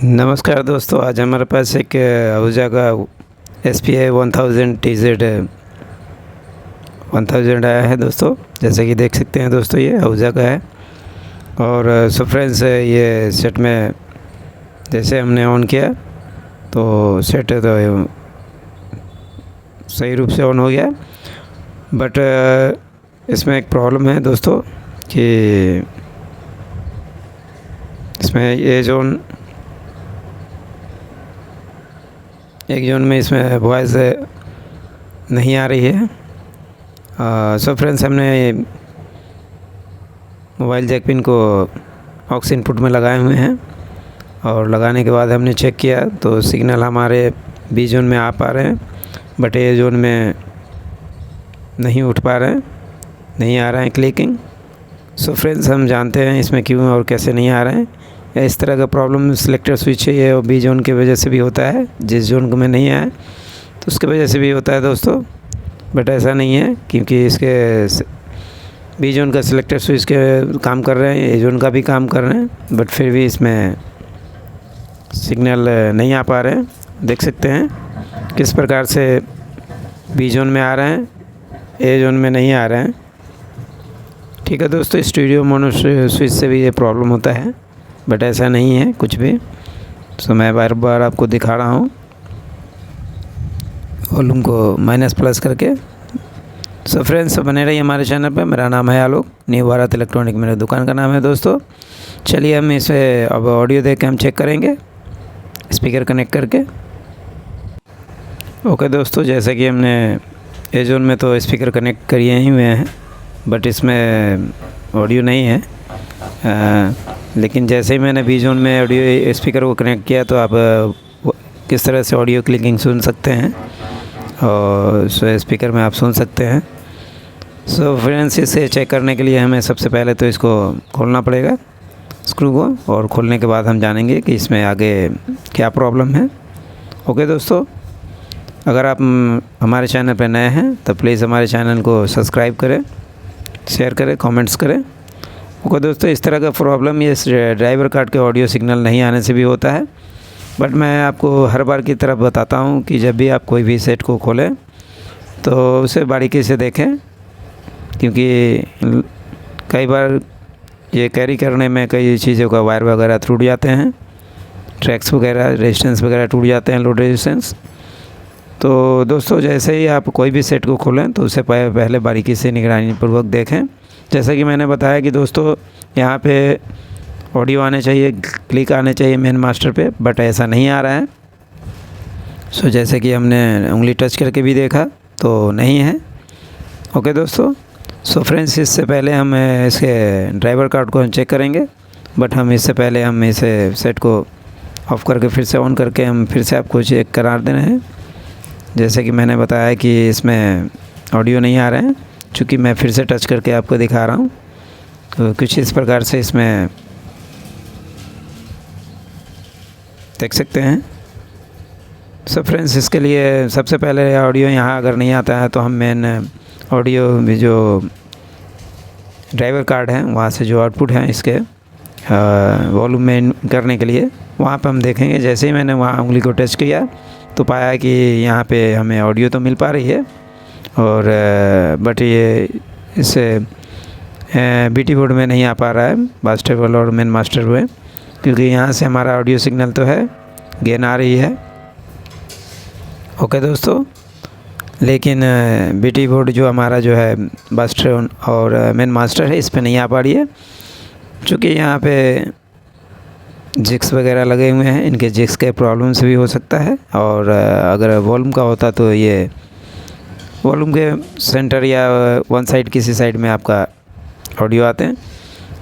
नमस्कार दोस्तों, आज हमारे पास एक आहूजा का SPI 1000 TZ 1000 आया है दोस्तों। जैसे कि देख सकते हैं दोस्तों, ये आहूजा का है। और सो फ्रेंड्स, ये सेट में जैसे हमने ऑन किया तो सेट तो सही रूप से ऑन हो गया। बट इसमें एक प्रॉब्लम है दोस्तों कि इसमें ये जोन एक जोन में इसमें वॉइस नहीं आ रही है। सो फ्रेंड्स, हमने मोबाइल जैक पिन को ऑक्स इनपुट में लगाए हुए हैं और लगाने के बाद हमने चेक किया तो सिग्नल हमारे बी जोन में आ पा रहे हैं, बट ए जोन में नहीं उठ पा रहे हैं, नहीं आ रहा है क्लिकिंग। सो फ्रेंड्स, हम जानते हैं इसमें क्यों और कैसे नहीं आ रहे हैं। इस तरह का प्रॉब्लम सिलेक्टर स्विच है ये बी जोन की वजह से भी होता है। जिस जोन में नहीं आया तो उसके वजह से भी होता है दोस्तों, बट ऐसा नहीं है क्योंकि इसके बी जोन का सिलेक्टर स्विच के काम कर रहे हैं, ए जोन का भी काम कर रहे हैं, बट फिर भी इसमें सिग्नल नहीं आ पा रहे हैं। देख सकते हैं किस प्रकार से बी जोन में आ रहे हैं, ए जोन में नहीं आ रहे हैं। ठीक है दोस्तों, स्टूडियो मोनो स्विच से भी ये प्रॉब्लम होता है, बट ऐसा नहीं है कुछ भी। तो मैं बार बार आपको दिखा रहा हूँ वॉल्यूम को माइनस प्लस करके। सो फ्रेंड्स, बने रहिए हमारे चैनल पे। मेरा नाम है आलोक, न्यू भारत इलेक्ट्रॉनिक मेरे दुकान का नाम है दोस्तों। चलिए हम इसे अब ऑडियो देख के हम चेक करेंगे स्पीकर कनेक्ट करके। ओके दोस्तों, जैसे कि हमने ए जोन में तो स्पीकर कनेक्ट करिए ही हुए हैं, बट इसमें ऑडियो नहीं है। लेकिन जैसे ही मैंने बी जोन में ऑडियो स्पीकर को कनेक्ट किया तो आप किस तरह से ऑडियो क्लिकिंग सुन सकते हैं और स्पीकर में आप सुन सकते हैं। सो फ्रेंड्स, इसे चेक करने के लिए हमें सबसे पहले तो इसको खोलना पड़ेगा, स्क्रू को, और खोलने के बाद हम जानेंगे कि इसमें आगे क्या प्रॉब्लम है। ओके दोस्तों, अगर आप हमारे चैनल पर नए हैं तो प्लीज़ हमारे चैनल को सब्सक्राइब करें, शेयर करें, कमेंट्स करें। ओके दोस्तों, इस तरह का प्रॉब्लम ये ड्राइवर कार्ड के ऑडियो सिग्नल नहीं आने से भी होता है, बट मैं आपको हर बार की तरफ बताता हूँ कि जब भी आप कोई भी सेट को खोलें तो उसे बारीकी से देखें, क्योंकि कई बार ये कैरी करने में कई चीज़ों का वायर वगैरह टूट जाते हैं, ट्रैक्स वगैरह, रेजिस्टेंस वगैरह टूट जाते हैं, लोड रेजिस्टेंस। तो दोस्तों, जैसे ही आप कोई भी सेट को खोलें तो उसे पहले बारीकी से निगरानीपूर्वक देखें। जैसा कि मैंने बताया कि दोस्तों यहाँ पे ऑडियो आने चाहिए, क्लिक आने चाहिए मेन मास्टर पे, बट ऐसा नहीं आ रहा है। सो जैसे कि हमने उंगली टच करके भी देखा तो नहीं है। ओके दोस्तों, सो फ्रेंड्स, इससे पहले हम इसके ड्राइवर कार्ड को चेक करेंगे, बट हम इससे पहले हम इसे सेट को ऑफ़ करके फिर से ऑन करके हम फिर से आपको चेक करा दे रहे हैं। जैसे कि मैंने बताया कि इसमें ऑडियो नहीं आ रहे हैं, चूँकि मैं फिर से टच करके आपको दिखा रहा हूँ तो कुछ इस प्रकार से इसमें देख सकते हैं। सो फ्रेंड्स, इसके लिए सबसे पहले ऑडियो यहाँ अगर नहीं आता है तो हम मेन ऑडियो में जो ड्राइवर कार्ड है वहाँ से जो आउटपुट है इसके वॉल्यूम में करने के लिए वहाँ पे हम देखेंगे। जैसे ही मैंने वहाँ उंगली को टच किया तो पाया कि यहाँ पे हमें ऑडियो तो मिल पा रही है, और बट ये इससे BT बोर्ड में नहीं आ पा रहा है, मास्टर बोर्ड और मेन मास्टर में, क्योंकि यहाँ से हमारा ऑडियो सिग्नल तो है, गेन आ रही है। ओके दोस्तों, लेकिन BT बोर्ड जो हमारा जो है मास्टर और मेन मास्टर है इस पर नहीं आ पा रही है, क्योंकि यहाँ पे जिक्स वगैरह लगे हुए हैं। इनके जिक्स के प्रॉब्लम से भी हो सकता है, और अगर वॉल्यूम का होता तो ये वॉल्यूम के सेंटर या वन साइड किसी साइड में आपका ऑडियो आते हैं।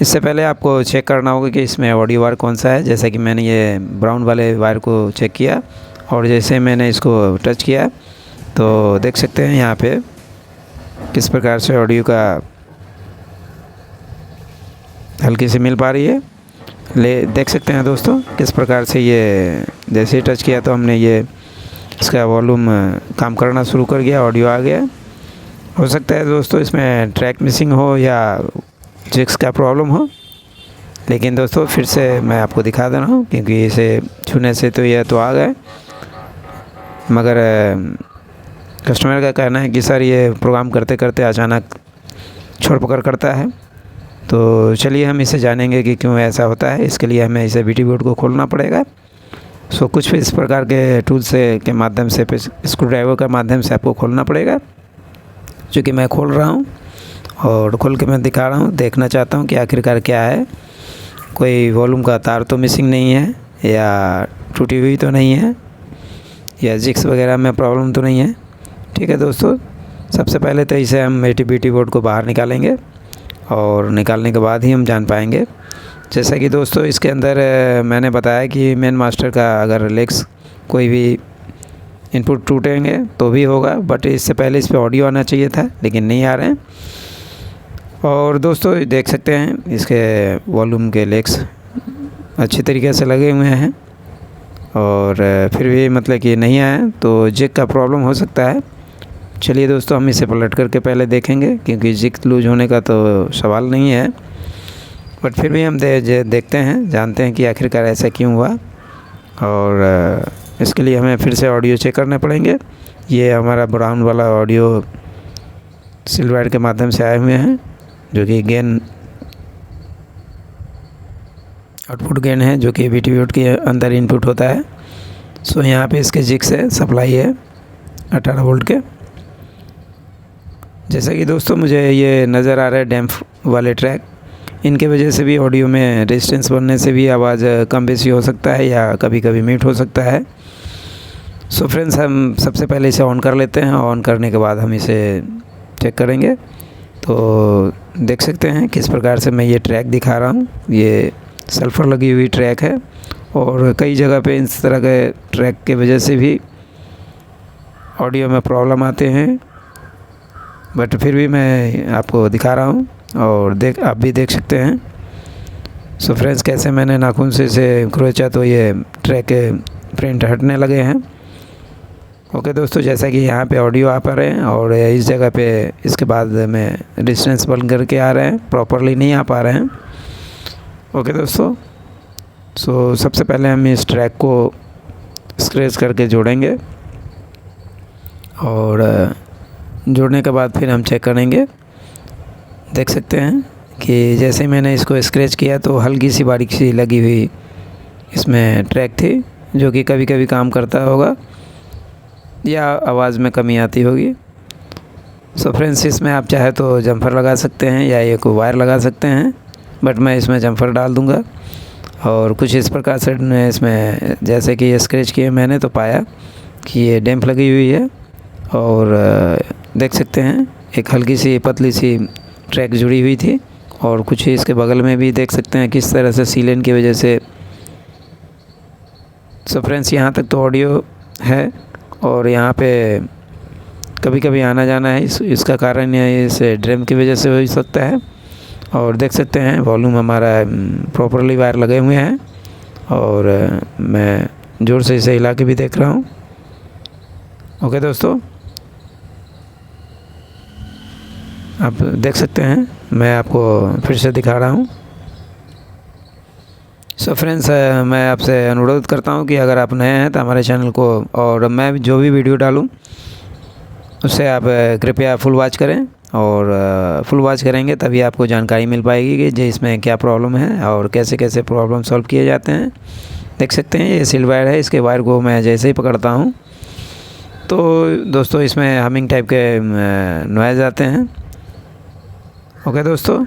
इससे पहले आपको चेक करना होगा कि इसमें ऑडियो वायर कौन सा है। जैसे कि मैंने ये ब्राउन वाले वायर को चेक किया और जैसे मैंने इसको टच किया तो देख सकते हैं यहाँ पे किस प्रकार से ऑडियो का हल्की सी मिल पा रही है। देख सकते हैं दोस्तों किस प्रकार से ये जैसे ही टच किया तो हमने ये इसका वॉल्यूम काम करना शुरू कर गया, ऑडियो आ गया। हो सकता है दोस्तों इसमें ट्रैक मिसिंग हो या जिक्स का प्रॉब्लम हो, लेकिन दोस्तों फिर से मैं आपको दिखा दे रहा हूँ, क्योंकि इसे छूने से तो यह तो आ गए, मगर कस्टमर का कहना है कि सर ये प्रोग्राम करते करते अचानक छोड़ पकड़ करता है। तो चलिए हम इसे जानेंगे कि क्यों ऐसा होता है। इसके लिए हमें इसे BT बोर्ड को खोलना पड़ेगा। सो कुछ इस प्रकार के टूल से के माध्यम से, स्क्रू ड्राइवर का माध्यम से आपको खोलना पड़ेगा, जो कि मैं खोल रहा हूँ और खोल के मैं दिखा रहा हूँ। देखना चाहता हूँ कि आखिरकार क्या है, कोई वॉल्यूम का तार तो मिसिंग नहीं है, या टूटी हुई तो नहीं है, या जिक्स वगैरह में प्रॉब्लम तो नहीं है। ठीक है दोस्तों, सबसे पहले तो इसे हम BT बोर्ड को बाहर निकालेंगे और निकालने के बाद ही हम जान पाएंगे। जैसा कि दोस्तों इसके अंदर मैंने बताया कि मेन मास्टर का अगर लेग्स कोई भी इनपुट टूटेंगे तो भी होगा, बट इससे पहले इस पर ऑडियो आना चाहिए था, लेकिन नहीं आ रहे हैं। और दोस्तों देख सकते हैं इसके वॉल्यूम के लेग्स अच्छी तरीके से लगे हुए हैं, और फिर भी मतलब कि नहीं आए, तो जैक का प्रॉब्लम हो सकता है। चलिए दोस्तों हम इसे पलट करके पहले देखेंगे, क्योंकि जैक लूज होने का तो सवाल नहीं है, बट फिर भी हम देखते हैं, जानते हैं कि आखिरकार ऐसा क्यों हुआ। और इसके लिए हमें फिर से ऑडियो चेक करने पड़ेंगे। ये हमारा ब्राउन वाला ऑडियो सिल्वर के माध्यम से आए हुए हैं, जो कि गेन आउटपुट गेन है, जो कि BT बोर्ड के अंदर इनपुट होता है। सो यहाँ पे इसके जिक से सप्लाई है 18 वोल्ट के। जैसा कि दोस्तों मुझे ये नज़र आ रहा है डैम्प वाले ट्रैक, इनके वजह से भी ऑडियो में रेजिस्टेंस बनने से भी आवाज़ कम बेसी हो सकता है, या कभी कभी म्यूट हो सकता है। सो फ्रेंड्स हम सबसे पहले इसे ऑन कर लेते हैं। ऑन करने के बाद हम इसे चेक करेंगे। तो देख सकते हैं किस प्रकार से मैं ये ट्रैक दिखा रहा हूँ। ये सल्फ़र लगी हुई ट्रैक है, और कई जगह पे इस तरह के ट्रैक के वजह से भी ऑडियो में प्रॉब्लम आते हैं, बट फिर भी मैं आपको दिखा रहा हूँ और आप भी देख सकते हैं। सो फ्रेंड्स कैसे मैंने नाखून से इसे खरोचा तो ये ट्रैक के प्रिंट हटने लगे हैं। ओके दोस्तों, जैसा कि यहाँ पे ऑडियो आ पा रहे हैं, और इस जगह पे इसके बाद में डिस्टेंस बन करके आ रहे हैं, प्रॉपरली नहीं आ पा रहे हैं। ओके दोस्तों, सो सबसे पहले हम इस ट्रैक को स्क्रैच करके जोड़ेंगे, और जोड़ने के बाद फिर हम चेक करेंगे। देख सकते हैं कि जैसे ही मैंने इसको स्क्रैच किया तो हल्की सी बारीक सी लगी हुई इसमें ट्रैक थी, जो कि कभी कभी काम करता होगा या आवाज़ में कमी आती होगी। सो फ्रेंड्स इसमें आप चाहे तो जम्फर लगा सकते हैं या एक वायर लगा सकते हैं, बट मैं इसमें जम्फर डाल दूंगा। और कुछ इस प्रकार से इसमें जैसे कि ये स्क्रैच किए मैंने तो पाया कि ये डैम्प लगी हुई है, और देख सकते हैं एक हल्की सी पतली सी ट्रैक जुड़ी हुई थी, और कुछ इसके बगल में भी देख सकते हैं किस तरह से सीलेन की वजह से। सो फ्रेंड्स यहाँ तक तो ऑडियो है, और यहाँ पे कभी कभी आना जाना है, इसका कारण यह इस ड्रम की वजह से हो सकता है। और देख सकते हैं वॉल्यूम हमारा प्रॉपरली वायर लगे हुए हैं, और मैं ज़ोर से इसे हिला के भी देख रहा हूँ। ओके दोस्तों, आप देख सकते हैं, मैं आपको फिर से दिखा रहा हूँ। सो फ्रेंड्स मैं आपसे अनुरोध करता हूँ कि अगर आप नए हैं तो हमारे चैनल को, और मैं जो भी वीडियो डालूँ उससे आप कृपया फुल वॉच करें, और फुल वॉच करेंगे तभी आपको जानकारी मिल पाएगी कि जी इसमें क्या प्रॉब्लम है और कैसे कैसे प्रॉब्लम सॉल्व किए जाते हैं। देख सकते हैं ये सिल्वर वायर है, इसके वायर को मैं जैसे ही पकड़ता हूँ तो दोस्तों इसमें हमिंग टाइप के नॉइज़ आते हैं। ओके दोस्तों,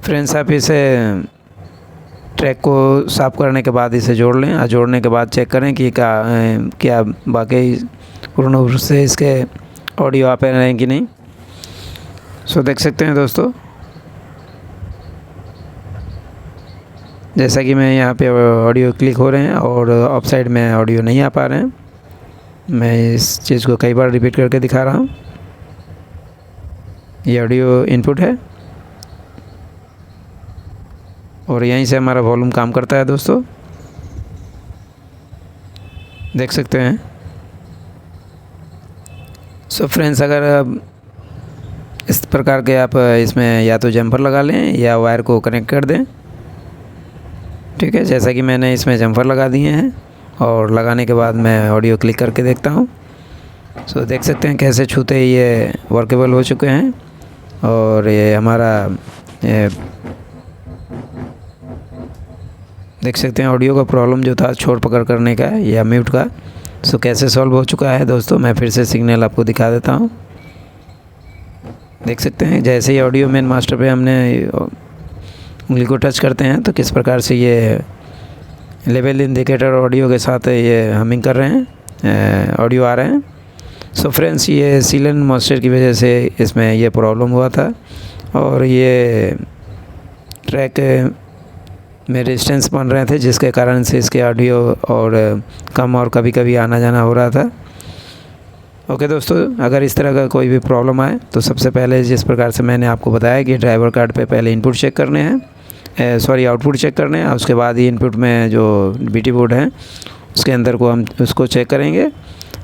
फ्रेंड्स आप इसे ट्रैक को साफ़ करने के बाद इसे जोड़ लें, और जोड़ने के बाद चेक करें कि क्या बाकी पूर्ण रूप से इसके ऑडियो आ पा रहे हैं कि नहीं। सो देख सकते हैं दोस्तों, जैसा कि मैं यहाँ पे ऑडियो क्लिक हो रहे हैं और ऑफ साइड में ऑडियो नहीं आ पा रहे हैं। मैं इस चीज़ को कई बार रिपीट करके दिखा रहा हूँ। ये ऑडियो इनपुट है, और यहीं से हमारा वॉल्यूम काम करता है दोस्तों, देख सकते हैं। सो फ्रेंड्स अगर इस प्रकार के आप इसमें या तो जम्पर लगा लें या वायर को कनेक्ट कर दें। ठीक है, जैसा कि मैंने इसमें जम्पर लगा दिए हैं और लगाने के बाद मैं ऑडियो क्लिक करके देखता हूँ। सो देख सकते हैं कैसे छूते ही ये वर्केबल हो चुके हैं और ये हमारा देख सकते हैं ऑडियो का प्रॉब्लम जो था छोड़ पकड़ करने का या म्यूट का, सो कैसे सॉल्व हो चुका है दोस्तों। मैं फिर से सिग्नल आपको दिखा देता हूँ। देख सकते हैं जैसे ही ऑडियो मेन मास्टर पे हमने उंगली को टच करते हैं तो किस प्रकार से ये लेवल इंडिकेटर ऑडियो के साथ ये हमिंग कर रहे हैं, ऑडियो आ रहे हैं। सो फ्रेंड्स, ये सीलन मॉइस्चर की वजह से इसमें ये प्रॉब्लम हुआ था और ये ट्रैक में रेजिस्टेंस बन रहे थे जिसके कारण से इसके ऑडियो और कम और कभी कभी आना जाना हो रहा था। ओके दोस्तों, अगर इस तरह का कोई भी प्रॉब्लम आए तो सबसे पहले जिस प्रकार से मैंने आपको बताया कि ड्राइवर कार्ड पे पहले इनपुट चेक करने हैं, आउटपुट चेक करने हैं, उसके बाद ही इनपुट में जो बीटी बोर्ड है उसके अंदर को हम उसको चेक करेंगे।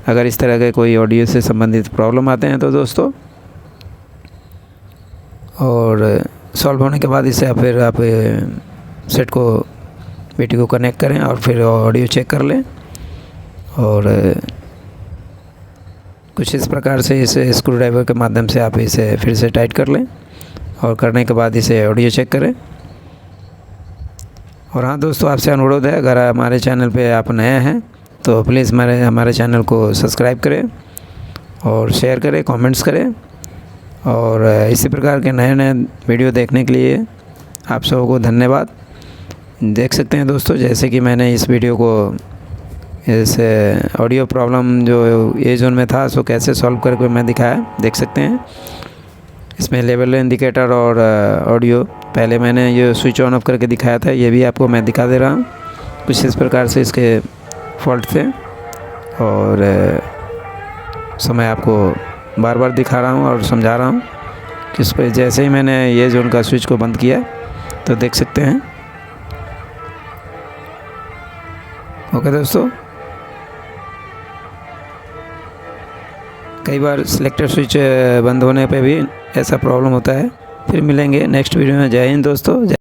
अगर इस तरह के कोई ऑडियो से संबंधित प्रॉब्लम आते हैं तो दोस्तों, और सॉल्व होने के बाद इसे फिर आप सेट को बीटी को कनेक्ट करें और फिर ऑडियो चेक कर लें और कुछ इस प्रकार से इसे स्क्रू ड्राइवर के माध्यम से आप इसे फिर से टाइट कर लें और करने के बाद इसे ऑडियो चेक करें। और हाँ दोस्तों, आपसे अनुरोध है, अगर हमारे चैनल पे आप नए हैं तो प्लीज़ हमारे चैनल को सब्सक्राइब करें और शेयर करें, कमेंट्स करें और इसी प्रकार के नए नए वीडियो देखने के लिए आप सबों को धन्यवाद। देख सकते हैं दोस्तों, जैसे कि मैंने इस वीडियो को इस ऑडियो प्रॉब्लम जो ए जोन में था सो कैसे सॉल्व करके मैं दिखाया। देख सकते हैं इसमें लेवल इंडिकेटर और ऑडियो पहले मैंने ये स्विच ऑन ऑफ करके दिखाया था, ये भी आपको मैं दिखा दे रहा हूँ। कुछ इस प्रकार से इसके फॉल्ट थे और समय आपको बार बार दिखा रहा हूँ और समझा रहा हूँ कि इस पर जैसे ही मैंने ये जोन का स्विच को बंद किया तो देख सकते हैं। ओके दोस्तों, कई बार सिलेक्टर स्विच बंद होने पे भी ऐसा प्रॉब्लम होता है। फिर मिलेंगे नेक्स्ट वीडियो में। जय हिंद दोस्तों।